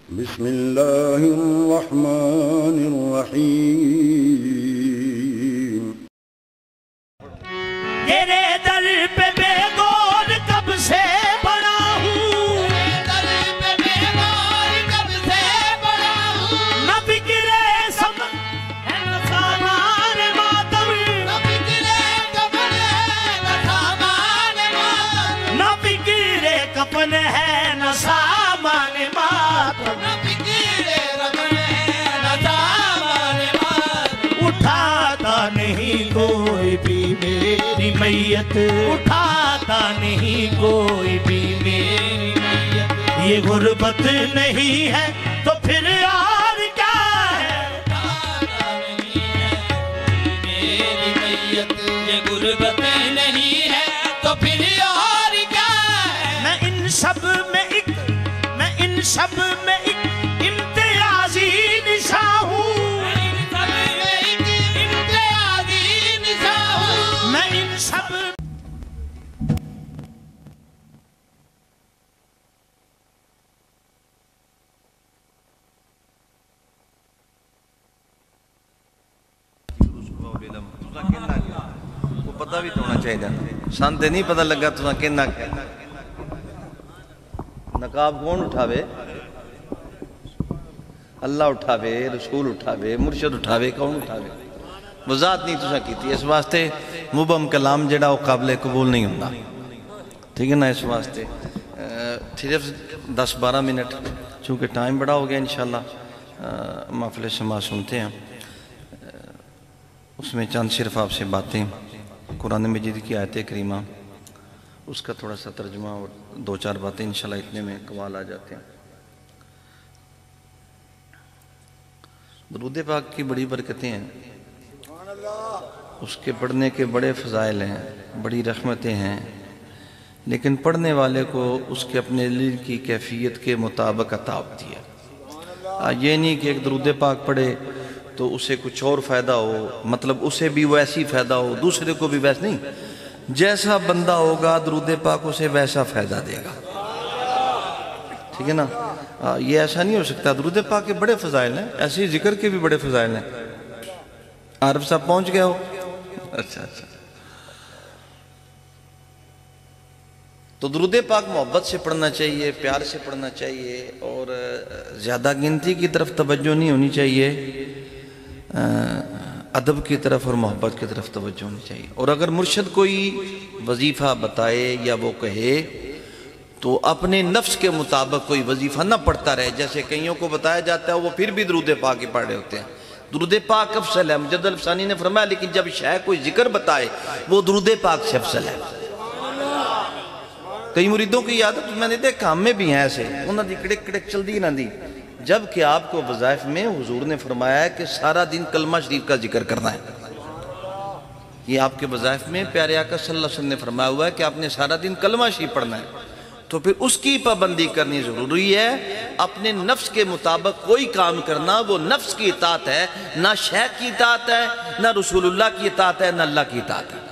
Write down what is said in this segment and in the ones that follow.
بسم الله الرحمن الرحيم تیرے در پہ بے گور کب سے بڑا ہوں، در پہ بے گور کب سے بڑا ہوں، نہ فکرے سب ہے نہ سامان ماتم، نہ فکرے کفن ہے نہ سامان ماتم، نہ فکرے کفن ہے نہ سامان ماتم، نہ فکرے کفن ہے نہ سامان ماتم، اٹھاتا نہیں کوئی بھی میری میت، اٹھاتا نہیں کوئی بھی میری میت، یہ غربت نہیں ہے تو پھر اور کیا ہے، اٹھاتا نہیں ہے میری میت، یہ غربت نہیں ہے تو پھر اور کیا ہے، میں ان سب میں ایک امتیازی نشاں ہوں، میں ان سب کو پتہ بھی تو ہونا چاہیے سان تے نہیں پتہ لگا تو کہنا کیا نقاب کون اٹھاوے؟ اللہ اٹھاوے، رسول اٹھاوے، مرشد اٹھاوے، کون اٹھاوے؟ وضاحت نہیں تسا کی تھی، اس واسطے مبہم کلام جڑا وہ قابل قبول نہیں ہوتا، ٹھیک ہے نا؟ اس واسطے صرف 10-12 منٹ چونکہ ٹائم بڑا ہو گیا انشاءاللہ محفل سماع سنتے ہیں، اس میں چند صرف آپ سے باتیں قرآن مجید کی آیت کریمہ اس کا تھوڑا سا ترجمہ اور 2-4 باتیں انشاءاللہ اتنے میں کمال آ جاتے ہیں۔ درود پاک کی بڑی برکتیں ہیں، اس کے پڑھنے کے بڑے فضائل ہیں، بڑی رحمتیں ہیں، لیکن پڑھنے والے کو اس کے اپنے دل کی کیفیت کے مطابق عطا ہوتی ہے۔ یہ نہیں کہ ایک درود پاک پڑھے تو اسے کچھ اور فائدہ ہو، مطلب اسے بھی ویسی فائدہ ہو، دوسرے کو بھی ویسا نہیں، جیسا بندہ ہوگا درود پاک اسے ویسا فائدہ دے گا، ٹھیک ہے نا؟ یہ ایسا نہیں ہو سکتا۔ درود پاک کے بڑے فضائل ہیں، ایسے ہی ذکر کے بھی بڑے فضائل ہیں۔ عارف صاحب پہنچ گئے ہو؟ اچھا تو درود پاک محبت سے پڑھنا چاہیے، پیار سے پڑھنا چاہیے، اور زیادہ گنتی کی طرف توجہ نہیں ہونی چاہیے، ادب کی طرف اور محبت کی طرف توجہ ہونی چاہیے۔ اور اگر مرشد کوئی وظیفہ بتائے یا وہ کہے تو اپنے نفس کے مطابق کوئی وظیفہ نہ پڑھتا رہے، جیسے کئیوں کو بتایا جاتا ہے وہ پھر بھی درود پاک ہی پڑھ رہے ہوتے ہیں۔ درود پاک افضل ہے، مجد الفسانی نے فرمایا، لیکن جب شیخ کوئی ذکر بتائے وہ درود پاک سے افضل ہے۔ کئی مریدوں کی عادت میں نے دیکھا، ہم میں بھی ہیں ایسے، انہوں نے کڑک کڑک چل دی نہ دی، جبکہ آپ کو وظائف میں حضور نے فرمایا ہے کہ سارا دن کلمہ شریف کا ذکر کرنا ہے۔ یہ آپ کے وظائف میں پیارے آقا صلی اللہ علیہ وسلم نے فرمایا ہوا ہے کہ آپ نے سارا دن کلمہ شریف پڑھنا ہے، تو پھر اس کی پابندی کرنی ضروری ہے۔ اپنے نفس کے مطابق کوئی کام کرنا وہ نفس کی اطاعت ہے، نہ شیخ کی اطاعت ہے، نہ رسول اللہ کی اطاعت ہے، نہ اللہ کی اطاعت ہے۔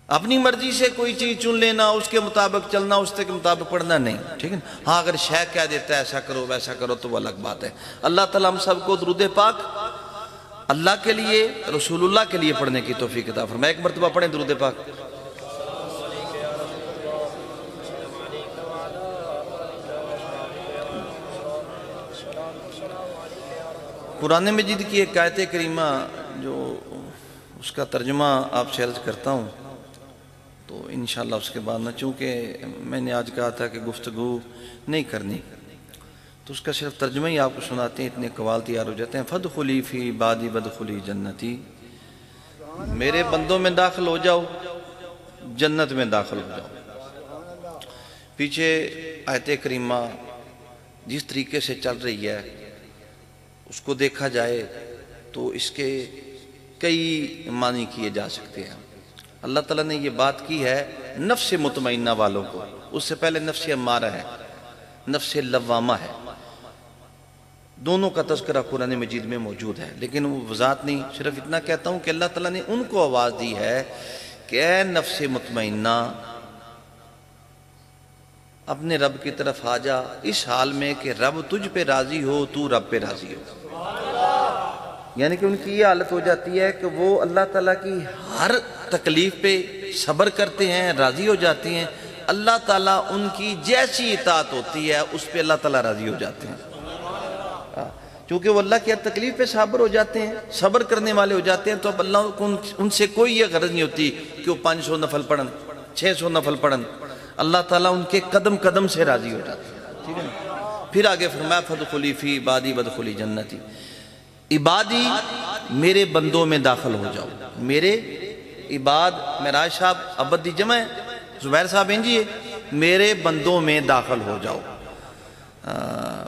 اپنی مرضی سے کوئی چیز چن لینا، اس کے مطابق چلنا، اس کے مطابق پڑھنا نہیں، ٹھیک ہے نا؟ ہاں اگر شیخ کہہ دیتا ہے ایسا کرو ویسا کرو تو وہ الگ بات ہے۔ اللہ تعالیٰ ہم سب کو درود پاک اللہ کے لیے، رسول اللہ کے لیے پڑھنے کی توفیق عطا فرمائے۔ ایک مرتبہ پڑھیں درود پاک۔ قرآن مجید کی ایک آیت کریمہ جو اس کا ترجمہ آپ سے عرض کرتا ہوں، تو انشاءاللہ اس کے بعد نہ، چونکہ میں نے آج کہا تھا کہ گفتگو نہیں کرنی، تو اس کا صرف ترجمہ ہی آپ کو سناتے ہیں، اتنے قوال تیار ہو جاتے ہیں۔ فَادْخُلِي فِي عِبَادِي وَادْخُلِي جَنَّتِي، میرے بندوں میں داخل ہو جاؤ، جنت میں داخل ہو جاؤ۔ پیچھے آیت کریمہ جس طریقے سے چل رہی ہے اس کو دیکھا جائے تو اس کے کئی معنی کیے جا سکتے ہیں۔ اللہ تعالیٰ نے یہ بات کی ہے نفس مطمئنہ والوں کو، اس سے پہلے نفس امارہ ہے، نفس لوامہ ہے، دونوں کا تذکرہ قرآن مجید میں موجود ہے، لیکن وہ وضاحت نہیں، صرف اتنا کہتا ہوں کہ اللہ تعالیٰ نے ان کو آواز دی ہے کہ اے نفس مطمئنہ، اپنے رب کی طرف آ جا اس حال میں کہ رب تجھ پہ راضی ہو، تو رب پہ راضی ہو. یعنی کہ ان کی یہ حالت ہو جاتی ہے کہ وہ اللہ تعالیٰ کی ہر تکلیف پہ صبر کرتے ہیں، راضی ہو جاتے ہیں. اللہ تعالیٰ ان کی جیسی اطاعت ہوتی ہے اس پہ اللہ تعالیٰ راضی ہو جاتے ہیں. چونکہ وہ اللہ کی ہر تکلیف پہ صبر ہو جاتے ہیں، صبر کرنے والے ہو جاتے ہیں، تو اب اللہ کو ان سے کوئی یہ غرض نہیں ہوتی کہ وہ 500 نفل پڑھن، 600 نفل پڑھن. اللہ تعالیٰ ان کے قدم قدم سے راضی ہو جاتے ہیں. ٹھیک ہے نا. پھر آگے فرمایا فَادْخُلِي فِي عِبَادِي وَادْخُلِي جَنَّتِي. عبادی میرے بندوں میں داخل ہو جاؤ. میرے عباد معراج صاحب عبد دی جمع ہے، زبیر صاحب انجی ہے، میرے بندوں میں داخل ہو جاؤ.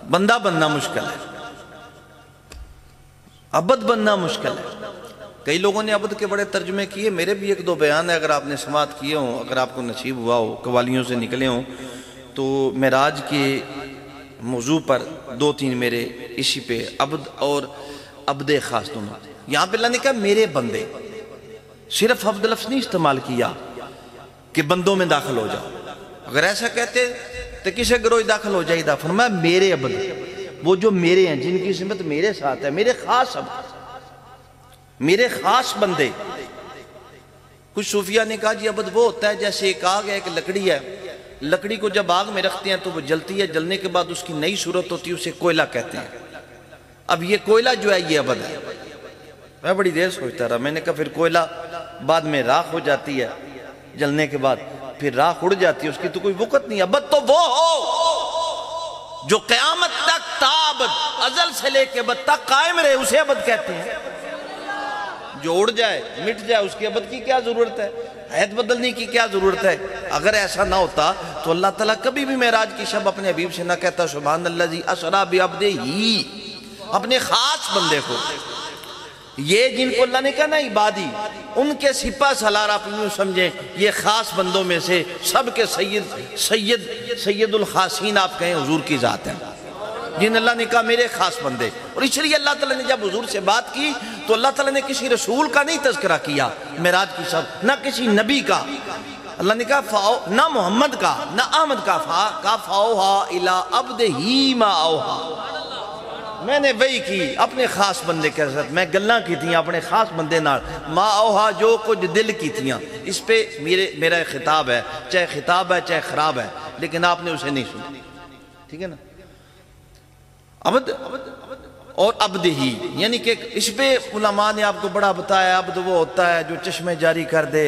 بندہ بننا مشکل ہے، عبد بننا مشکل ہے. کئی لوگوں نے عبد کے بڑے ترجمے کیے، میرے بھی ایک دو بیان ہے، اگر آپ نے سماعت کیے ہوں، اگر آپ کو نصیب ہوا ہو، قوالیوں سے نکلے ہوں، تو معراج کے موضوع پر 2-3 میرے اسی پہ عبد اور عبد خاص دونوں. یہاں پہ اللہ نے کہا میرے بندے، صرف عبد لفظ نہیں استعمال کیا کہ بندوں میں داخل ہو جاؤ. اگر ایسا کہتے تو کسے گروہ داخل ہو جائے دا. فرمایا میرے عبد، وہ جو میرے ہیں، جن کی سمت میرے ساتھ ہے، میرے خاص عبد، میرے خاص بندے. کچھ صوفیہ نے کہا جی عبد وہ ہوتا ہے جیسے ایک آگ ہے، ایک لکڑی ہے، لکڑی کو جب آگ میں رکھتے ہیں تو وہ جلتی ہے، جلنے کے بعد اس کی نئی صورت ہوتی ہے، اسے کوئلہ کہتے ہیں. اب یہ کوئلہ جو ہے یہ عبد ہے. میں بڑی دیر سوچتا رہا، میں نے کہا پھر کوئلہ بعد میں راکھ ہو جاتی ہے، جلنے کے بعد پھر راکھ اڑ جاتی ہے، اس کی تو کوئی وقت نہیں. عبد تو وہ ہو جو قیامت تک تابد، ازل سے لے کے ابد تک قائم رہے، اسے عبد کہتے ہیں. جو اڑ جائے مٹ جائے اس کی عبد کی کیا ضرورت ہے، حیت بدلنے کی کیا ضرورت ہے. اگر ایسا نہ ہوتا تو اللہ تعالیٰ کبھی بھی معراج کی شب اپنے حبیب سے نہ کہتا سبحان الذی اسریٰ بعبدہ، اپنے خاص بندے کو. یہ جن کو اللہ نے کہا نا عبادی، ان کے سپہ سالار آپ یوں سمجھیں یہ خاص بندوں میں سے سب کے سید الخاصین آپ کہیں حضور کی ذات ہے، جن اللہ نے کہا میرے خاص بندے. اور اس لیے اللہ تعالیٰ نے جب حضور سے بات کی تو اللہ تعالیٰ نے کسی رسول کا نہیں تذکرہ کیا معراج کی شب، نہ کسی نبی کا. اللہ نے کہا نہ محمد کا نہ احمد کا، فَأَوْحَىٰ إِلَىٰ عَبْدِهِ مَا أَوْحَىٰ. میں نے وہی کی اپنے خاص بندے کے ساتھ، میں گلاں کی تھیاں اپنے خاص بندے نال، ما اوہا جو کچھ دل کی تھیاں. اس پہ میرا خطاب ہے، چاہے خطاب ہے چاہے خراب ہے، لیکن آپ نے اسے نہیں سنا. ٹھیک ہے نا. عبد اور عبد ہی، یعنی کہ اس پہ علماء نے آپ کو بڑا بتایا. عبد وہ ہوتا ہے جو چشمے جاری کر دے،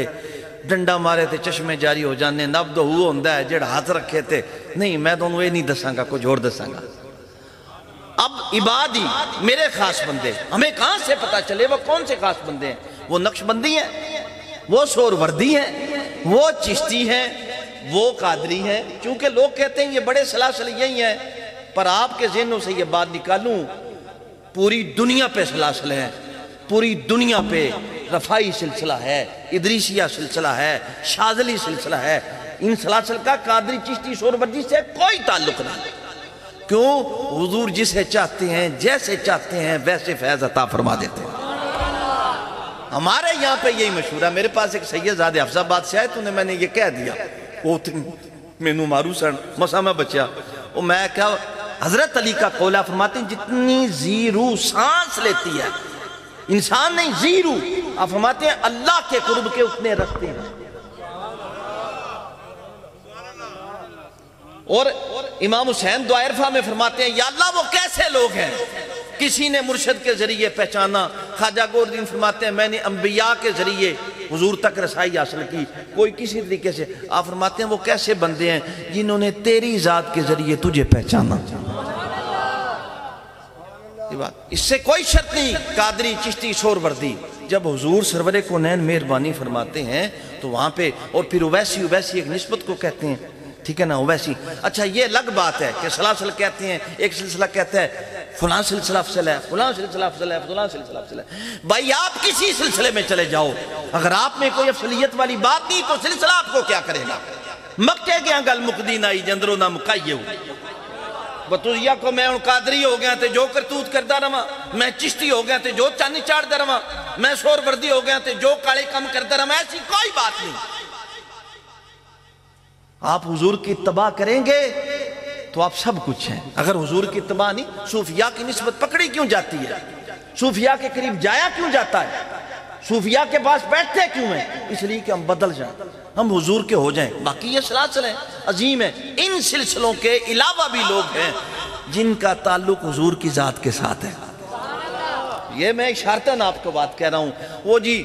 ڈنڈا مارے تھے چشمے جاری ہو جانے. عبد وہ ہوتا ہے جڑا ہاتھ رکھے تھے. نہیں، میں تو یہ نہیں دساں گا، کچھ اور دساں گا. اب عبادی میرے خاص بندے، ہمیں کہاں سے پتا چلے وہ کون سے خاص بندے ہیں؟ وہ نقش بندی ہیں، وہ سور وردی ہیں، وہ چشتی ہیں، وہ قادری ہیں. چونکہ لوگ کہتے ہیں یہ بڑے سلاسل یہی ہیں، پر آپ کے ذہنوں سے یہ بات نکالوں، پوری دنیا پہ سلاسل ہیں، پوری دنیا پہ رفائی سلسلہ ہے، ادریسیہ سلسلہ ہے، شاذلی سلسلہ ہے. ان سلاسل کا قادری چشتی سور وردی سے کوئی تعلق نہیں. کیوں؟ حضور جسے چاہتے ہیں جیسے چاہتے ہیں ویسے فیض عطا فرما دیتے ہیں. ہمارے یہاں پہ یہی مشہور ہے. میرے پاس ایک سید زادہ حفظ آباد سے آئے تو میں نے یہ کہہ دیا، وہ مینو مارو سن مسا میں بچیا. وہ میں کہا حضرت علی کا قولہ فرماتے ہیں جتنی زیرو سانس لیتی ہے انسان نہیں، زیرو آپ فرماتے ہیں اللہ کے قرب کے اتنے رستے ہیں. اور امام حسین دعا عرفہ میں فرماتے ہیں یا اللہ وہ کیسے لوگ ہیں کسی نے مرشد کے ذریعے پہچانا. خواجہ گوردین فرماتے ہیں میں نے انبیاء کے ذریعے حضور تک رسائی حاصل کی، کوئی کسی طریقے سے. آپ فرماتے ہیں وہ کیسے بندے ہیں جنہوں نے تیری ذات کے ذریعے تجھے پہچانا. اس سے کوئی شرط نہیں. قادری چشتی سور وردی جب حضور سرور کونین مہربانی فرماتے ہیں تو وہاں پہ، اور پھر اویسی ایک نسبت کو کہتے ہیں. ٹھیک ہے نا، اویسی. اچھا یہ الگ بات ہے کہ سلاسل کہتے ہیں، ایک سلسلہ کہتا ہے فلاں سلسلہ افضل ہے، فلاں سلسلہ افضل ہے، فلاں سلسلہ افضل ہے. بھائی آپ کسی سلسلے میں چلے جاؤ، اگر آپ میں کوئی افضلیت والی بات نہیں تو سلسلہ آپ کو کیا کرے گا؟ مکے گیا گل مقدین آئی جندروں نہ مکائیے ہو. بطوریہ کو میں ان قادری ہو گیا تے جو کرتوت کردہ رہا، میں چشتی ہو گیا تے جو چاندی چاڑ دے رہا، میں سور وردی ہو گیا تے جو کالے کم کردہ رہا. ایسی کوئی بات نہیں. آپ حضور کی اتباع کریں گے تو آپ سب کچھ ہیں. اگر حضور کی اتباع نہیں، صوفیاء کی نسبت پکڑی کیوں جاتی ہے؟ صوفیاء کے قریب جایا کیوں جاتا ہے؟ صوفیاء کے پاس بیٹھتے کیوں ہیں؟ اس لیے کہ ہم بدل جائیں، ہم حضور کے ہو جائیں. باقی یہ سلاسل ہیں، عظیم ہیں. ان سلسلوں کے علاوہ بھی لوگ ہیں جن کا تعلق حضور کی ذات کے ساتھ ہے. یہ میں اشارتاً آپ کو بات کہہ رہا ہوں. وہ جی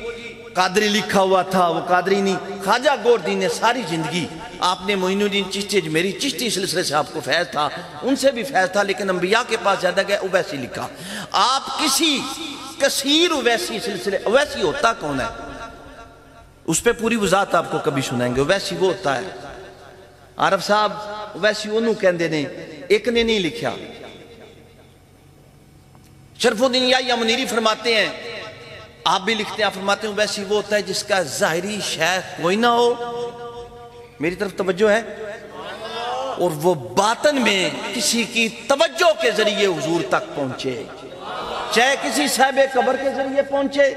قادری لکھا ہوا تھا، وہ قادری نہیں. خواجہ گوردین نے ساری زندگی، آپ نے معین الدین چشتی اجمیری چشتی سلسلے سے آپ کو فیض تھا، ان سے بھی فیض تھا، لیکن انبیاء کے پاس زیادہ گئے، اویسی لکھا. آپ کسی کثیر اویسی سلسلے، اویسی ہوتا کون ہے؟ اس پہ پوری وضاحت آپ کو کبھی سنائیں گے. اویسی وہ ہوتا ہے، عارف صاحب اویسی انہوں کہندے نے، ایک نے نہیں لکھیا. شرف الدین یا منیری فرماتے ہیں، آپ بھی لکھتے ہیں، آپ فرماتے ہیں اویسی وہ ہوتا ہے جس کا ظاہری شیخ کوئی نہ ہو، میری طرف توجہ ہے، اور وہ باطن میں کسی کی توجہ کے ذریعے حضور تک پہنچے، چاہے کسی صاحب قبر کے ذریعے پہنچے،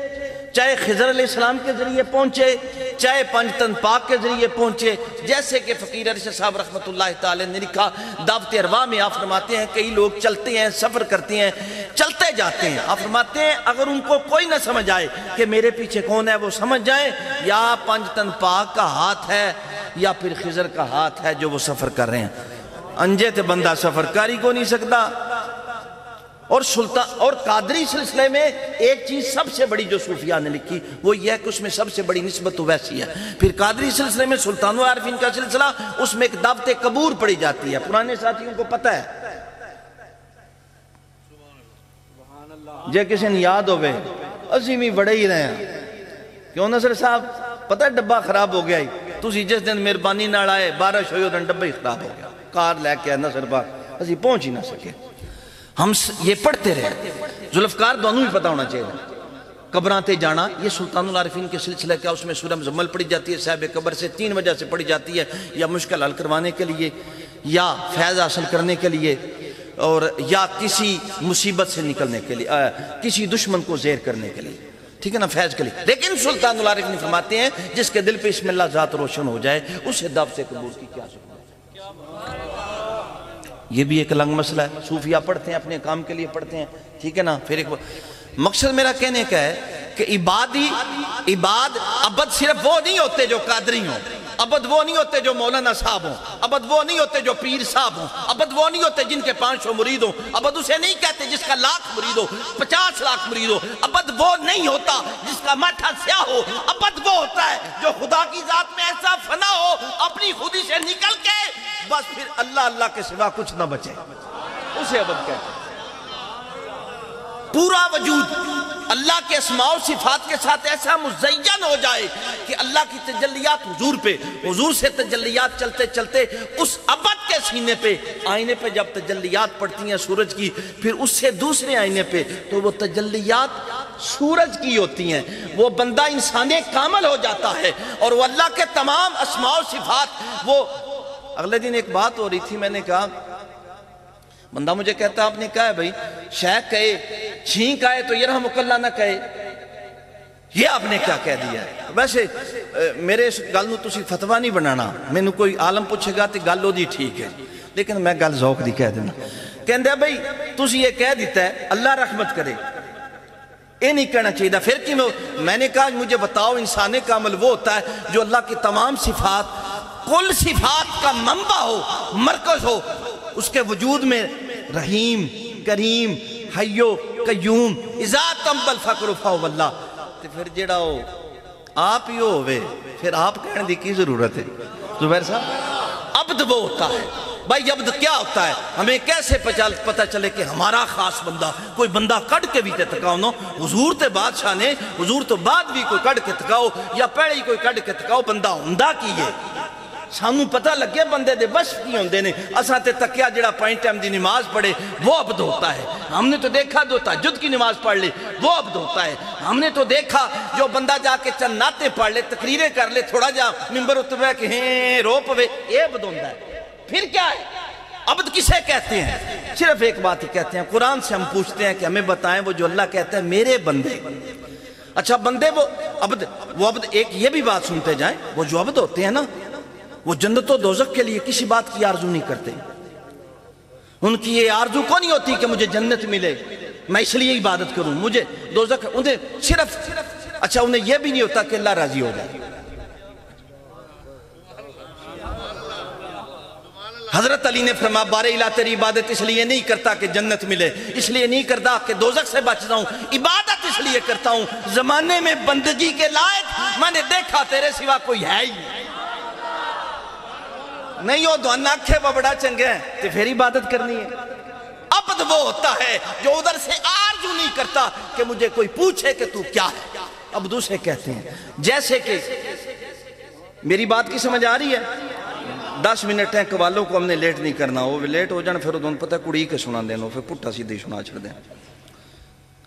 چاہے خضر علیہ السلام کے ذریعے پہنچے، چاہے پنجتن پاک کے ذریعے پہنچے. جیسے کہ فقیر ارشد صاحب رحمت اللہ تعالی نے لکھا دعوت ارواح میں، آپ فرماتے ہیں کئی لوگ چلتے ہیں، سفر کرتے ہیں، چلتے جاتے ہیں. آپ فرماتے ہیں اگر ان کو کوئی نہ سمجھ آئے کہ میرے پیچھے کون ہے، وہ سمجھ جائیں یا پنجتن پاک کا ہاتھ ہے یا پھر خضر کا ہاتھ ہے جو وہ سفر کر رہے ہیں. انجے تے بندہ سفر کر ہی کو نہیں سکتا. اور سلطان اور قادری سلسلے میں ایک چیز سب سے بڑی جو صوفیاء نے لکھی وہ یہ ہے کہ اس میں سب سے بڑی نسبت ویسی ہے. پھر قادری سلسلے میں سلطان العارفین کا سلسلہ، اس میں ایک دعوت قبور پڑی جاتی ہے. پرانے ساتھیوں کو پتہ ہے، جے کسی نے یاد ہوئے اسی میں بڑے ہی رہے ہیں. کیوں نصر صاحب پتہ ہے ڈبہ خراب ہو گیا ہی، تسی جس دن مہربانی نال آئے بارش ہوئی اور ڈبہ ہی خراب ہو گیا، کار لے کے نصر پاک اسی پہنچ ہی نہ سکے. ہم یہ پڑھتے رہے. ذوالفقار دونوں بھی پتہ ہونا چاہیے. قبران تے جانا یہ سلطان العارفین کے سلسلہ کیا، اس میں سورہ مزمل پڑھی جاتی ہے صاحب قبر سے. 3 وجہ سے پڑھی جاتی ہے، یا مشکل حل کروانے کے لیے، یا فیض حاصل کرنے کے لیے، اور یا کسی مصیبت سے نکلنے کے لیے، کسی دشمن کو زیر کرنے کے لیے، ٹھیک ہے نا، فیض کے لیے. لیکن سلطان العارفین فرماتے ہیں جس کے دل پہ اسم اللہ ذات روشن ہو جائے اسے دعوت قبور کی کیا ضرورت. یہ بھی ایک لنگ مسئلہ ہے. صوفیاء پڑھتے ہیں، اپنے کام کے لیے پڑھتے ہیں، ٹھیک ہے نا. پھر ایک مقصد میرا کہنے کا ہے کہ عباد عبد صرف وہ نہیں ہوتے جو قادری ہوں، عبد وہ نہیں ہوتے جو مولانا صاحب ہوں، عبد وہ نہیں ہوتے جو پیر صاحب ہوں، عبد وہ نہیں ہوتے جن کے 500 مرید ہوں. عبد اسے نہیں کہتے جس کا 1,00,000 مرید ہو، 50 لاکھ مرید ہو. عبد وہ نہیں ہوتا جس کا ماتھا سیاہ ہو. عبد وہ ہوتا ہے جو خدا کی ذات میں ایسا فنا ہو اپنی خودی سے نکل کے بس پھر اللہ اللہ کے سوا کچھ نہ بچے، اسے عبد کہتے ہیں. پورا وجود اللہ کے اسماء و صفات کے ساتھ ایسا مزین ہو جائے کہ اللہ کی تجلیات حضور پہ، حضور سے تجلیات چلتے چلتے اس عبد کے سینے پہ، آئینے پہ جب تجلیات پڑتی ہیں سورج کی، پھر اس سے دوسرے آئینے پہ تو وہ تجلیات سورج کی ہوتی ہیں. وہ بندہ انسان کامل ہو جاتا ہے اور وہ اللہ کے تمام اسماء و صفات. وہ اگلے دن ایک بات ہو رہی تھی، میں نے کہا بندہ مجھے کہتا آپ نے کہا ہے بھائی شیخ کہے چھینک آئے تو یرحمک اللہ نہ کہے، یہ آپ نے کیا کہہ دیا ہے. ویسے میرے اس گل نو تسی فتویٰ نہیں بنانا، میں نے کوئی عالم پوچھے گا تو گل ہو دی ٹھیک ہے، لیکن میں گل ذوق دی کہہ دینا. کہندے ہیں بھائی تسی یہ کہہ دیتا ہے اللہ رحمت کرے، یہ نہیں کہنا چاہیے. پھر کی میں نے کہا مجھے بتاؤ انسان کامل وہ ہوتا ہے جو اللہ کی تمام صفات، کل صفات کا منبع ہو، مرکز ہو، اس کے وجود میں رحیم، کریم، حیو، قیوم، اذا تنبل الفقر فہو اللہ. تو پھر جڑا ہو آپ ہی ہوئے پھر آپ کہنے دی کی ضرورت ہے. زبیر صاحب عبد وہ ہوتا ہے. بھائی عبد کیا ہوتا ہے؟ ہمیں کیسے پتہ چلے کہ ہمارا خاص بندہ، کوئی بندہ کڑ کے بھی تے تکاؤ نو، حضور تے بادشاہ نے حضور تو بعد بھی کوئی کڑ کے تکاؤ یا پہلے ہی کوئی کڑ کے تکاؤ بندہ ہوندا کی ہے. سانو پتہ لگے بندے دے بس کی ہوندے نے. اساں تے تکیا جڑا 5 ٹائم دی نماز پڑھے وہ عبد ہوتا ہے. ہم نے تو دیکھا جو تہجد کی نماز پڑھ لے وہ عبد ہوتا ہے. ہم نے تو دیکھا جو بندہ جا کے چند نعتیں پڑھ لے، تقریریں کر لے، تھوڑا جا منبر اترے کہ ہیں رو پوے، یہ عبد ہوتا ہے. پھر کیا ہے عبد کسے کہتے ہیں؟ صرف ایک بات ہی کہتے ہیں. قرآن سے ہم پوچھتے ہیں کہ ہمیں بتائیں وہ جو اللہ کہتا ہے میرے بندے. اچھا بندے وہ عبد ایک یہ بھی بات سنتے جائیں، وہ جو عبد ہوتے ہیں نا وہ جنت و دوزخ کے لیے کسی بات کی آرزو نہیں کرتے. ان کی یہ آرزو کو نہیں ہوتی کہ مجھے جنت ملے میں اس لیے عبادت کروں, مجھے دوزخ, انہیں صرف اچھا انہیں یہ بھی نہیں ہوتا کہ اللہ راضی ہو جائے. حضرت علی نے فرمایا بارے الہ تیری عبادت اس لیے نہیں کرتا کہ جنت ملے, اس لیے نہیں کرتا کہ دوزخ سے بچ جاؤں, عبادت اس لیے کرتا ہوں زمانے میں بندگی کے لائق میں نے دیکھا تیرے سوا کوئی ہے ہی نہیں ہو, دعانا آنکھیں وہ بڑا چنگے ہیں تو پھر عبادت کرنی ہے. عبد وہ ہوتا ہے جو ادھر سے آرزو نہیں کرتا کہ مجھے کوئی پوچھے کہ تو کیا ہے. عبد اسے کہتے ہیں جیسے کہ میری بات کی سمجھ آ رہی ہے. 10 منٹ ہیں قوالوں کو ہم نے لیٹ نہیں کرنا, وہ لیٹ ہو جانا پھر انہوں پتہ کڑی کے سنا دینا, پھر پٹھا سیدھے سنا چھڑ دیں.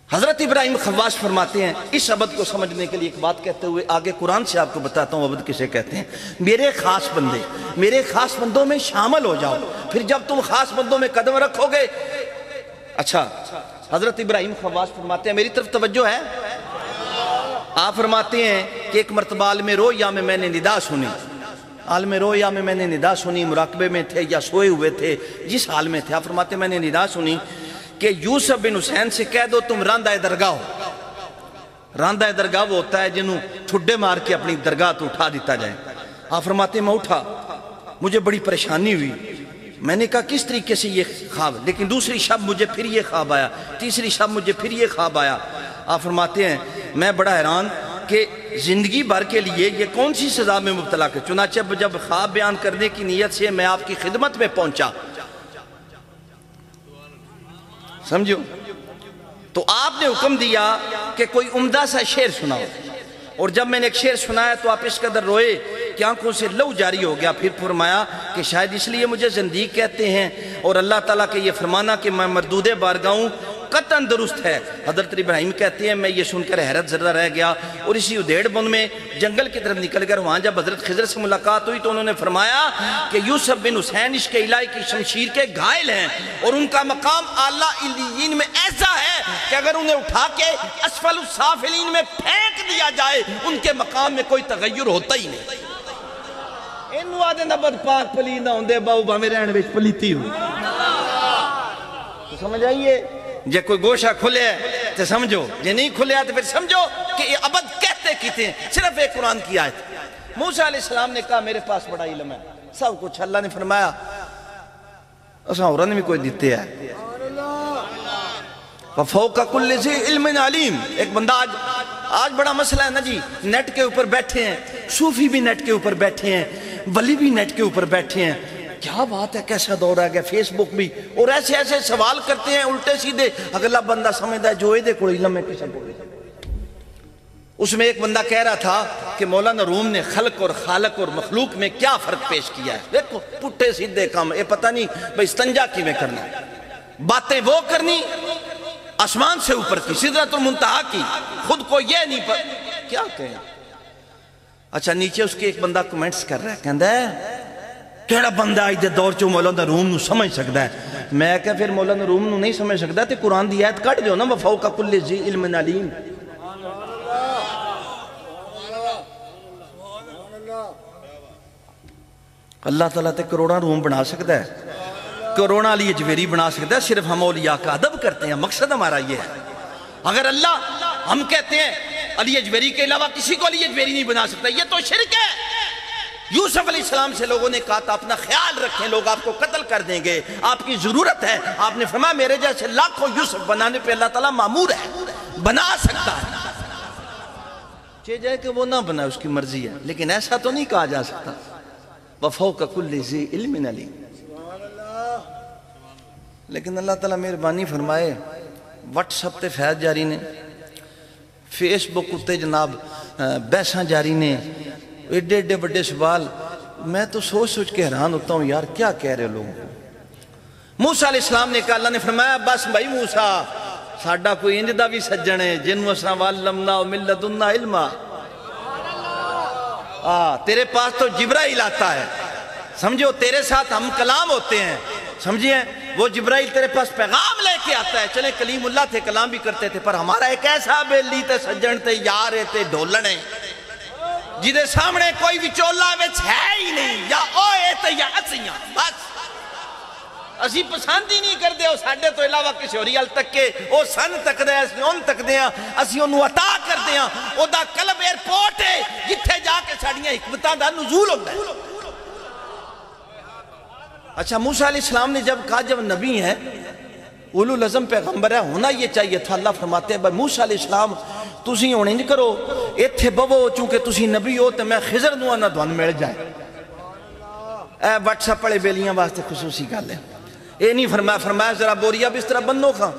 حضرت ابراہیم خواص فرماتے ہیں اس عبد کو سمجھنے کے لیے ایک بات کہتے ہوئے آگے قرآن سے آپ کو بتاتا ہوں عبد کسے کہتے ہیں. میرے خاص بندے, میرے خاص بندوں میں شامل ہو جاؤ, پھر جب تم خاص بندوں میں قدم رکھو گے. اچھا حضرت ابراہیم خواص فرماتے ہیں میری طرف توجہ ہے. آپ فرماتے ہیں کہ ایک مرتبہ عالم رویا میں نے ندا سنی, عالم رویا میں نے ندا سنی, مراقبے میں تھے یا سوئے ہوئے تھے, جس حال میں تھے. آپ فرماتے ہیں میں نے ندا سنی کہ یوسف بن حسین سے کہہ دو تم راندہ درگاہ ہو. راندہ درگاہ وہ ہوتا ہے جنہوں ٹھڈے مار کے اپنی درگاہ تو اٹھا دیتا جائے. آپ فرماتے ہیں میں اٹھا, مجھے بڑی پریشانی ہوئی, میں نے کہا کس طریقے سے یہ خواب, لیکن دوسری شب مجھے پھر یہ خواب آیا, تیسری شب مجھے پھر یہ خواب آیا. آپ فرماتے ہیں میں بڑا حیران کہ زندگی بھر کے لیے یہ کون سی سزا میں مبتلا کر. چنانچہ جب خواب بیان کرنے کی نیت سے میں آپ کی خدمت میں پہنچا, سمجھو, تو آپ نے حکم دیا کہ کوئی عمدہ سا شعر سناؤ. اور جب میں نے ایک شعر سنایا تو آپ اس قدر روئے کہ آنکھوں سے لہو جاری ہو گیا. پھر فرمایا کہ شاید اس لیے مجھے زندیق کہتے ہیں, اور اللہ تعالیٰ کے یہ فرمانا کہ میں مردود بارگاہ ہوں قطعاً درست ہے. حضرت ابراہیم کہتے ہیں میں یہ سن کر حیرت زدہ رہ گیا, اور اسی ادھیڑ بن میں جنگل کی طرف نکل کر وہاں جب حضرت خضر سے ملاقات ہوئی تو انہوں نے فرمایا کہ یوسف بن حسین عشق الہی کی شمشیر کے گھائل ہیں, اور ان کا مقام اعلیٰ علیین میں ایسا ہے کہ اگر انہیں اٹھا کے اسفل السافلین میں پھینک دیا جائے ان کے مقام میں کوئی تغیر ہوتا ہی نہیں. انہوں آدھے نبت پاک پلی نہ ہوندے باؤ بامی رہن بیچ پلیتی ہوں. تو سمجھ آئیے, جے کوئی گوشہ کھلے ہے تو سمجھو, جے نہیں کھلے ہے تو پھر سمجھو کہ یہ عبد کہتے کیتے ہیں. صرف ایک قرآن کی آیت. موسیٰ علیہ السلام نے کہا میرے پاس بڑا علم ہے, سب کچھ اللہ نے فرمایا اساں اورن بھی کوئی دیتے ہے. وَفَوْقَ كُلِّ ذِي عِلْمٍ عَلِيمٍ. ایک بندہ آج بڑا مسئلہ ہے نا جی, نیٹ کے اوپر بیٹھے ہیں, صوفی بھی نیٹ کے اوپر بیٹھے ہیں, ولی بھی نیٹ کے اوپر بیٹھے ہیں. کیا بات ہے, کیسا دور آ گیا, فیس بک بھی, اور ایسے ایسے سوال کرتے ہیں الٹے سیدھے. اگلا بندہ سمجھتا ہے جو دے کوئی علم ہے کسی کو. اس میں ایک بندہ کہہ رہا تھا کہ مولانا روم نے خلق اور خالق اور مخلوق میں کیا فرق پیش کیا ہے. دیکھو پٹھے سیدھے کام, یہ پتہ نہیں بھئی استنجا کی میں کرنا, باتیں وہ کرنی آسمان سے اوپر کی, سدرۃ المنتہا کی, خود کو یہ نہیں پر کیا کہیں. اچھا نیچے اس کے ایک بندہ کمنٹس کر رہا ہے, کہندہ ہے کیڑا بندہ آج دے دور چو مولانا روم نو سمجھ سکتا ہے. میں کہا پھر مولانا روم نو نہیں سمجھ سکتا تو قرآن دی آیت کٹ دیو نا, وَفَوْقَ كُلِّ ذِي عِلْمٍ عَلِيمٍ. اللہ تعالیٰ تے کروڑا روم بنا سکتا ہے, کروڑا علی اجویری بنا سکتا ہے. صرف ہم اولیاء کا ادب کرتے ہیں, مقصد ہمارا یہ ہے. اگر اللہ ہم کہتے ہیں علی اجویری کے علاوہ کسی کو علی اجویری نہیں بنا سکتا, یہ تو شرک ہے. یوسف علیہ السلام سے لوگوں نے کہا تھا اپنا خیال رکھیں, لوگ آپ کو قتل کر دیں گے, آپ کی ضرورت ہے. آپ نے فرمایا میرے جیسے لاکھوں یوسف بنانے پہ اللہ تعالیٰ مامور ہے, بنا سکتا ہے. چاہے جائے کہ وہ نہ بنا, اس کی مرضی ہے, لیکن ایسا تو نہیں کہا جا سکتا. وَفَوْقَ كُلِّ ذِي عِلْمٍ عَلِيمٍ. لیکن اللہ تعالیٰ مہربانی فرمائے, واٹس اپ تے فیض جاری نے, فیس بک اتے جناب بحثاں جاری نے, ایڈے ایڈے بڑے سوال. میں تو سوچ سوچ کے حیران ہوتا ہوں یار کیا کہہ رہے لوگوں کو. موسیٰ علیہ السلام نے کہا, اللہ نے فرمایا بس بھائی موسیٰ ساڈا کوئی انج دا بھی سجن ہے جنوں اساں وَعَلَّمْنَاهُ مِن لَّدُنَّا عِلْمًا. تیرے پاس تو جبرائیل آتا ہے, سمجھو تیرے ساتھ ہم کلام ہوتے ہیں, سمجھئے وہ جبرائیل تیرے پاس پیغام لے کے آتا ہے. چلے کلیم اللہ تھے, کلام بھی کرتے تھے, پر ہمارا ایک ایسا بیلی تے سجن تے یار تے ڈھولنے, جیدے سامنے کوئی وچولا وچ ہے ہی نہیں، یا اوئے تے یا اسیاں بس اسی پسند ہی نہیں کردے ہو ساڑھے تو علاوہ کسی اور حال تک کے او سن تک دے اسی ان تک دے ہیں اسی انہوں عطا کر دے ہیں او دا قلب ایئرپورٹ ہے جتھے جا کے ساڑھیاں حکمتاں دا نزول ہوتا ہے۔ اچھا موسیٰ علیہ السلام نے جب کہا جب نبی ہیں اولو العزم پیغمبر ہے ہونا یہ چاہیے تھا، اللہ فرماتے ہیں بھائی موسیٰ علیہ السلام تسی ہونے نہیں کرو ایتھے ببو چونکہ تسی نبی ہو تو میں خضر دوں نہ دوان مل جائے۔ اے واٹس اپ پڑے بیلیاں واسطے خصوصی گل ہے، اے نہیں فرمایا ذرا بوریا بھی اس طرح بنو کھاں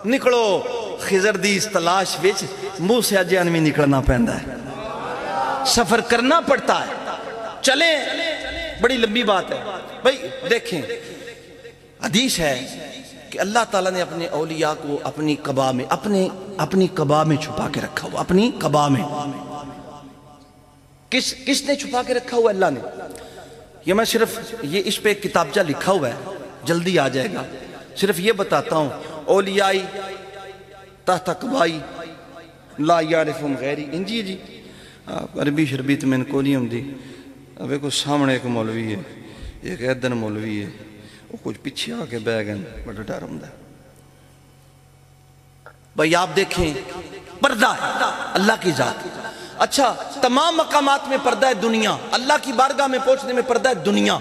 نکلو خضر دی اس تلاش وچ موسیٰ جان میں نکلنا پہندا ہے، سفر کرنا پڑتا ہے، چلیں بڑی لمبی بات ہے بھئی۔ دیکھیں حدیث ہے کہ اللہ تعالیٰ نے اپنے اولیاء کو اپنی قبا میں اپنی قبا میں چھپا کے رکھا ہوا، اپنی قبا میں۔ کس نے چھپا کے رکھا ہوا؟ اللہ نے۔ یہ میں صرف یہ اس پہ ایک کتابچہ لکھا ہوا ہے، جلدی آ جائے گا، صرف یہ بتاتا ہوں اولیائی تحت قبائی لا یعرفہم غیری انجی جی عربی شربی تو میں نے کو نہیں ہم دی۔ اب ایک سامنے ایک مولوی ہے، ایک ایدن مولوی ہے، وہ کچھ پیچھے آ کے بے گئے بڑا ڈر ہوں ہے۔ بھائی آپ دیکھیں پردہ ہے اللہ کی ذات۔ اچھا تمام مقامات میں پردہ ہے دنیا، اللہ کی بارگاہ میں پہنچنے میں پردہ ہے دنیا،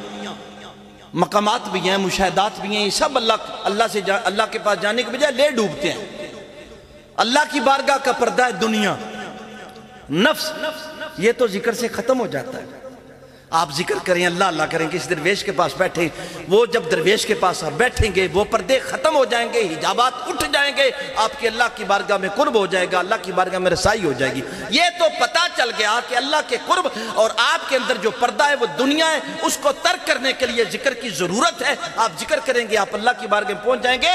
مقامات بھی ہیں مشاہدات بھی ہیں، یہ سب اللہ کے پاس جانے کے بجائے لے ڈوبتے ہیں۔ اللہ کی بارگاہ کا پردہ ہے دنیا، نفس یہ تو ذکر سے ختم ہو جاتا ہے۔ آپ ذکر کریں اللہ اللہ کریں کسی درویش کے پاس بیٹھیں، وہ جب درویش کے پاس آپ بیٹھیں گے وہ پردے ختم ہو جائیں گے، حجابات اٹھ جائیں گے، آپ کے اللہ کی بارگاہ میں قرب ہو جائے گا، اللہ کی بارگاہ میں رسائی ہو جائے گی۔ یہ تو پتہ چل گیا کہ اللہ کے قرب اور آپ کے اندر جو پردہ ہے وہ دنیا ہے، اس کو ترک کرنے کے لیے ذکر کی ضرورت ہے۔ آپ ذکر کریں گے آپ اللہ کی بارگاہ میں پہنچ جائیں گے۔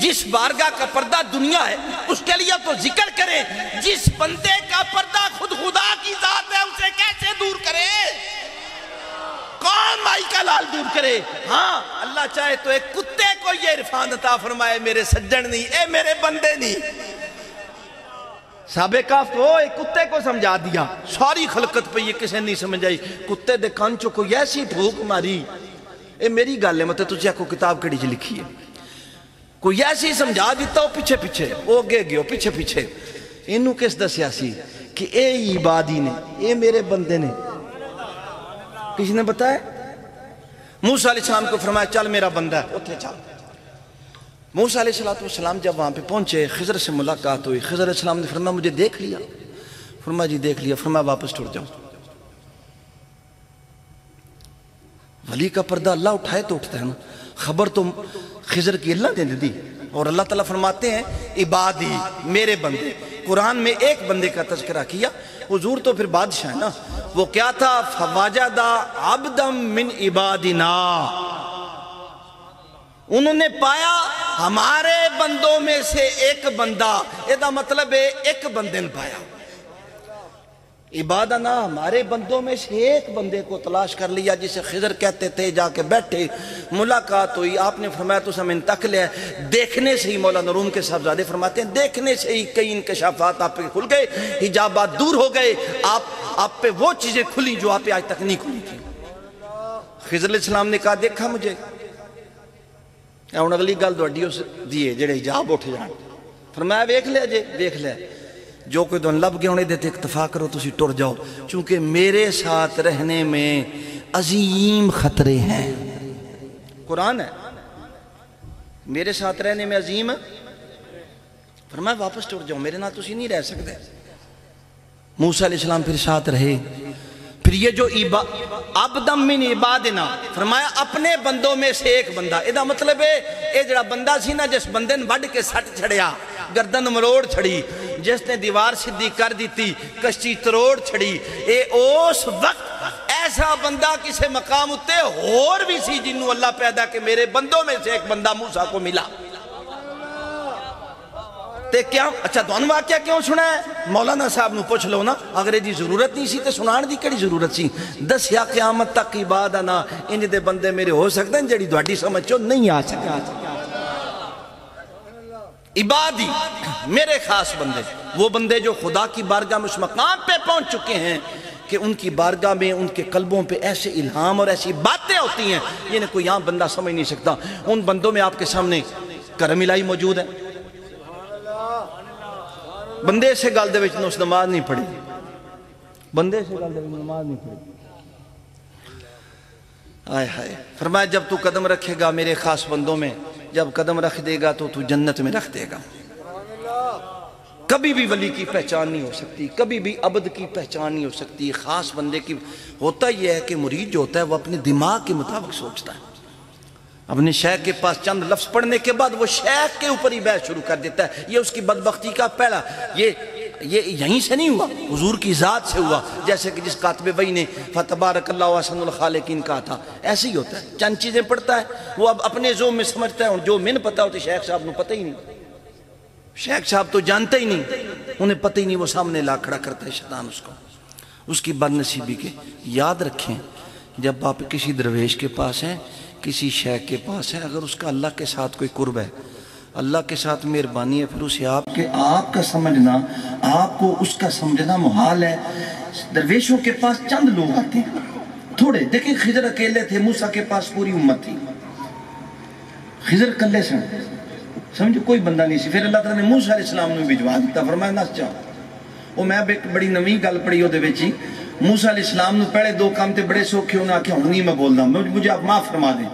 جس بارگاہ کا پردہ دنیا ہے اس کے لیے تو ذکر کریں، جس بندے کا پردہ خود خدا کی ذات ہے اسے کیسے دور کرے؟ کون مائی کا لال دور کرے؟ ہاں اللہ چاہے تو ایک کتے کو یہ عرفان عطا فرمائے، میرے سجن نہیں، اے میرے بندے نہیں۔ صحابہ کہف کو ایک کتے کو سمجھا دیا، ساری خلقت پہ یہ کسے نہیں سمجھ آئی، کتے دے کانچوں کو ایسی ٹھوک ماری۔ اے میری گل ہے مطلب تجھے کو کتاب کڑی جی لکھی ہے، کوئی ایسی سمجھا دیتا ہو پیچھے پیچھے وہ گے گئے پیچھے پیچھے۔ انہوں کس دسیا سی کہ اے عبادی نے، اے میرے بندے نے، کسی نے بتایا؟ موسیٰ علیہ السلام کو فرمایا چل میرا بندہ ہے اتھے چل۔ موسیٰ علیہ السلام جب وہاں پہ پہنچے خضر سے ملاقات ہوئی، خضر علیہ السلام نے فرمایا مجھے دیکھ لیا؟ فرمایا جی دیکھ لیا۔ فرمایا واپس ٹوٹ جاؤ۔ ولی کا پردہ اللہ اٹھائے تو اٹھتا ہے نا، خبر تو خضر کی اللہ نے دی، اور اللہ تعالیٰ فرماتے ہیں عبادی میرے بندے۔ قرآن میں ایک بندے کا تذکرہ کیا، حضور تو پھر بادشاہ ہے نا، وہ کیا تھا؟ فَوَجَدَ عَبْدًا مِّنْ عِبَادِنَا، انہوں نے پایا ہمارے بندوں میں سے ایک بندہ، یہ مطلب ہے ایک بندے نے پایا۔ عبادنا ہمارے بندوں میں سے ایک بندے کو تلاش کر لیا جسے خضر کہتے تھے، جا کے بیٹھے ملاقات ہوئی، آپ نے فرمایا تو سمیں تک لیا۔ دیکھنے سے ہی مولانا روم کے صاحبزادے فرماتے ہیں دیکھنے سے ہی کئی انکشافات آپ پہ کھل گئے، حجابات دور ہو گئے، آپ پہ وہ چیزیں کھلی جو آپ پہ آج تک نہیں کھلی تھی۔ خضر علیہ السلام نے کہا دیکھا مجھے، اگلی گل دوڑیوں سے دیئے جڑے حجاب اٹھ جائیں۔ فرمایا ویکھ لیا جے، ویکھ لیا، جو کوئی دون لب گئے ہونے دیتے اکتفا کرو تسی ٹر جاؤ، چونکہ میرے ساتھ رہنے میں عظیم خطرے ہیں۔ قرآن ہے، میرے ساتھ رہنے میں عظیم، فرمایا واپس ٹر جاؤ، میرے نہ تسی نہیں رہ سکتے۔ موسیٰ علیہ السلام پھر ساتھ رہے، پھر یہ جو عبدم من عبادنا، فرمایا اپنے بندوں میں سے ایک بندہ، یہ مطلب ہے یہ جڑا بندہ سی نا جس بندے نے وڈ کے سٹ چھڑیا، گردن مروڑ چھڑی، جس نے دیوار سدھی کر دیتی، کشتی تروڑ چھڑی، اے اس وقت ایسا بندہ کسے مقام اتے اور بھی سی جنہوں اللہ پیدا کہ میرے بندوں میں سے ایک بندہ موسیٰ کو ملا۔ تے کیا اچھا دون واقعہ کیوں سنا ہے؟ مولانا صاحب نو پوچھ لو نا، اگر دی ضرورت نہیں سی تے سنان دی کڑی ضرورت سی؟ دس یا قیامت تک عبادنا، انج دے بندے میرے ہو سکتے ہیں جڑی دوڑی سمجھو نہیں آ سکتا۔ عبادی میرے خاص بندے، وہ بندے جو خدا کی بارگاہ میں اس مقام پہ پہنچ چکے ہیں کہ ان کی بارگاہ میں ان کے قلبوں پہ ایسے الہام اور ایسی باتیں ہوتی ہیں یہ کوئی عام بندہ سمجھ نہیں سکتا۔ ان بندوں میں آپ کے سامنے کرم الہی موجود ہے۔ بندے سے گل دے وچ اس نماز نہیں پڑھی، بندے سے گل دے وچ نماز نہیں پڑھی، آئے ہائے، فرمایا جب تو قدم رکھے گا میرے خاص بندوں میں، جب قدم رکھ دے گا تو جنت میں رکھ دے گا۔ کبھی بھی ولی کی پہچان نہیں ہو سکتی، کبھی بھی عبد کی پہچان نہیں ہو سکتی۔ خاص بندے کی ہوتا یہ ہے کہ مرید جو ہوتا ہے وہ اپنے دماغ کے مطابق سوچتا ہے۔ اپنے شیخ کے پاس چند لفظ پڑھنے کے بعد وہ شیخ کے اوپر ہی بحث شروع کر دیتا ہے۔ یہ اس کی بدبختی کا پہلا، یہ یہیں سے نہیں ہوا، حضور کی ذات سے ہوا، جیسے کہ جس کاتب وحی نے فتبارک اللہ احسن الخالقین کہا تھا، ایسے ہی ہوتا ہے۔ چند چیزیں پڑھتا ہے وہ اب اپنے ذوق میں سمجھتا ہے، اور جو من پتہ ہوتی شیخ صاحب نے پتہ ہی نہیں، شیخ صاحب تو جانتے ہی نہیں، انہیں پتہ ہی نہیں، وہ سامنے لا کھڑا کرتا ہے شیطان اس کو، اس کی بد نصیبی کے۔ یاد رکھیں جب آپ کسی درویش کے پاس ہیں، کسی شیخ کے پاس ہیں، اگر اس کا اللہ کے ساتھ کوئی قرب ہے، اللہ کے ساتھ مہربانی ہے، پھر اسے آپ کا سمجھنا، آپ کو اس کا سمجھنا محال ہے۔ درویشوں کے پاس چند لوگ آتے ہیں، تھوڑے، دیکھیں خضر اکیلے تھے، موسیٰ کے پاس پوری امت تھی، خضر کلے سن، سمجھو کوئی بندہ نہیں سی، پھر اللہ تعالیٰ نے موسیٰ علیہ السلام نے بھجوا دیتا، فرمایا نس جاؤ۔ وہ میں بڑی نویں گل پڑھی ہو دے وچی، موسیٰ علیہ السلام نے پہلے دو کام تے بڑے سوکھے ہونا کہ ہوں نہیں میں بول رہا ہوں، مجھے آپ معاف فرما دیں۔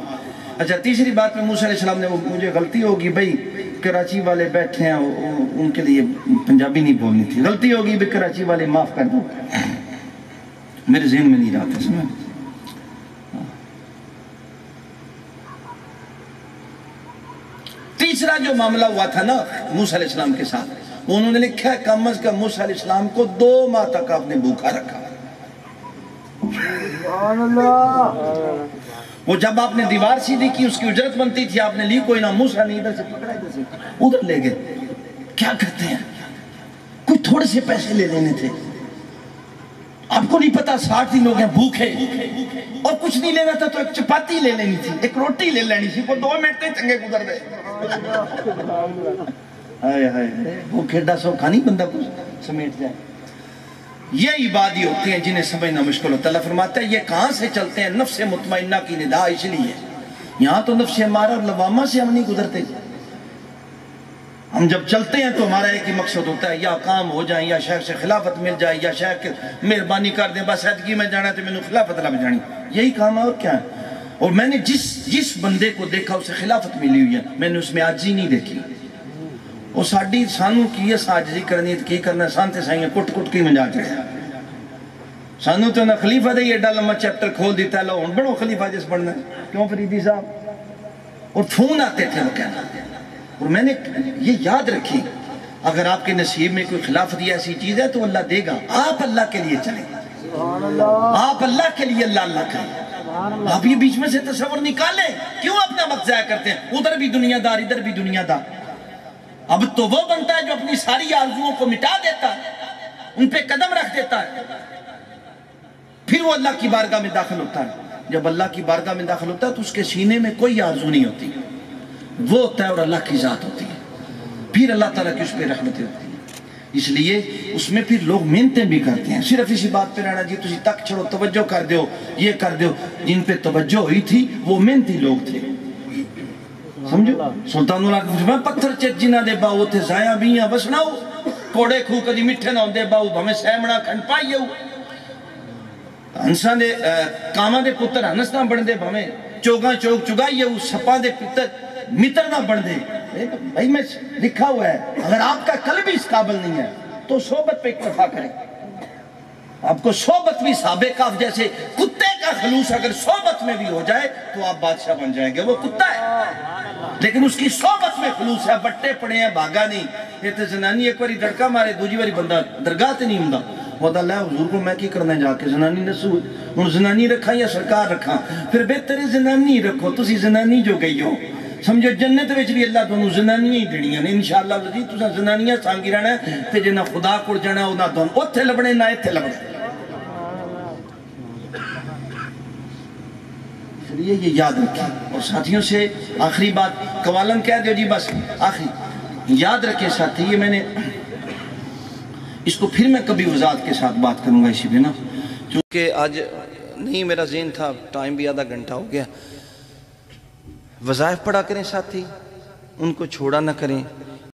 اچھا تیسری بات میں موسیٰ علیہ السلام نے مجھے غلطی ہوگی بھئی کراچی والے بیٹھے ہیں ان کے لیے پنجابی نہیں بولنی تھی، غلطی ہوگی بھئی کراچی والے معاف کر دو، میرے ذہن میں نہیں رہا تھا سمجھ۔ تیسرا جو معاملہ ہوا تھا نا موسیٰ علیہ السلام کے ساتھ، وہ انہوں نے لکھا ہے کم از کم موسیٰ علیہ السلام کو 2 ماہ تک آپ نے بھوکا رکھا۔ سبحان اللہ۔ وہ جب آپ نے دیوار سیدھی کی اس کی اجرت بنتی تھی، آپ نے لی کوئی نہ، موسیٰ نے ادھر سے پکڑا ادھر سے ادھر لے گئے۔ کیا کرتے ہیں؟ کوئی تھوڑے سے پیسے لے لینے تھے، آپ کو نہیں پتا 60 دن ہو گئے بھوکے، اور کچھ نہیں لینا تھا تو ایک چپاتی لے لینی تھی، ایک روٹی لے لینی تھی، کوئی 2 منٹ تے چنگے گزر گئے۔ ہائے ہائے، بھوکے ڈا سوکھا نہیں بندہ کچھ سمیٹ جائے۔ یہ عبادی ہوتے ہیں جنہیں سمجھنا مشکل ہوتا ہے۔ اللہ فرماتا ہے یہ کہاں سے چلتے ہیں؟ نفس مطمئنہ کی ندا اس لیے، یہاں تو نفس امارہ اور لوامہ سے ہم نہیں گزرتے۔ ہم جب چلتے ہیں تو ہمارا ایک ہی مقصد ہوتا ہے، یا کام ہو جائیں، یا شیخ سے خلافت مل جائے، یا شیخ مہربانی کر دیں، بس عیدگی میں جانا ہے تو میں نے خلافت لگ جانی، یہی کام ہے اور کیا ہے۔ اور میں نے جس بندے کو دیکھا اسے خلافت ملی ہوئی ہے، میں نے اس میں عاجزی نہیں دیکھی۔ اور ساڑی سانوں کی یہ ساجزی کرنی کی کرنا، سانتے سائیں کٹ کٹ کی منجا چڑھے سانوں تو نہ خلیفہ دے یہ ڈال لمبا چیپٹر کھول دیتا ہے، لو ہن بڑو خلیفہ جس پڑھنا ہے، کیوں فریدی صاحب؟ اور فون آتے تھے وہ کہنا۔ اور میں نے یہ یاد رکھی، اگر آپ کے نصیب میں کوئی خلافت یہ ایسی چیز ہے تو اللہ دے گا، آپ اللہ کے لیے چلیں، آپ اللہ کے لیے اللہ کریں۔ آپ یہ بیچ میں سے تصور نکالیں، کیوں اپنا وقت ضائع کرتے ہیں؟ ادھر بھی دنیا دار ادھر بھی دنیا دار۔ اب تو وہ بنتا ہے جو اپنی ساری آرزوؤں کو مٹا دیتا ہے، ان پہ قدم رکھ دیتا ہے، پھر وہ اللہ کی بارگاہ میں داخل ہوتا ہے۔ جب اللہ کی بارگاہ میں داخل ہوتا ہے تو اس کے سینے میں کوئی آرزو نہیں ہوتی، وہ ہوتا ہے اور اللہ کی ذات ہوتی ہے، پھر اللہ تعالیٰ کی اس پہ رحمتیں ہوتی ہیں۔ اس لیے اس میں پھر لوگ محنتیں بھی کرتے ہیں، صرف اسی بات پہ رہنا جی تجھے تک چھڑو توجہ کر دیو یہ کر دیو، جن پہ توجہ ہوئی تھی وہ محنتی لوگ تھے، سمجھو۔ سلطان اللہ کے فرمایا پتھر چت جنہ دے باؤ تھے زائیاں بیاں وسناؤ، کوڑے کھو کدی مٹھے نہ ہوندے باؤ بھمیں سیمڑا کھنڈ پائیے ہو، ہنساں دے کاماں دے پتر ہنس نہ بن دے بھمیں چوگاں چوگ چگائیے ہو، سپاں دے پتر متر نہ بن دے۔ بھائی میں لکھا ہوا ہے، اگر آپ کا قلب اس قابل نہیں ہے تو صحبت پہ اکتفا کریں۔ آپ کو صحبت بھی سابقہ جیسے کتے کا خلوص اگر صحبت میں بھی ہو جائے تو آپ بادشاہ بن جائیں گے، وہ کتا ہے لیکن اس کی صحبت میں خلوص ہے، بٹے پڑے ہیں بھاگا نہیں۔ یہ تو زنانی ایک باری دھڑکا مارے دوجی باری بندہ درگاہ تے نہیں ہوندا، خدا اللہ حضور کو میں کی کرنا جا کے زنانی نسو ہن زنانی رکھا یا سرکار رکھا، پھر بہتر زنانی رکھو، تسی زنانی جو گئی ہو، سمجھو جنت وچ بھی اللہ تانوں زنانیاں ہی دینیاں نے انشاءاللہ عزیز، تساں زنانیاں سانگی رہنا ہے تے جے نہ خدا کول جانا او نہ تانوں اوتھے لبنے نہ ایتھے لبنے۔ اس لیے یہ یاد رکھیں۔ اور ساتھیوں سے آخری بات، قوالن کہہ دیو جی بس آخری، یاد رکھیں ساتھی، یہ میں نے اس کو پھر میں کبھی وضاحت کے ساتھ بات کروں گا اسی پہ نا، چونکہ آج نہیں میرا ذہن تھا، ٹائم بھی آدھا گھنٹہ ہو گیا. وظائف پڑھا کریں ساتھی، ان کو چھوڑا نہ کریں.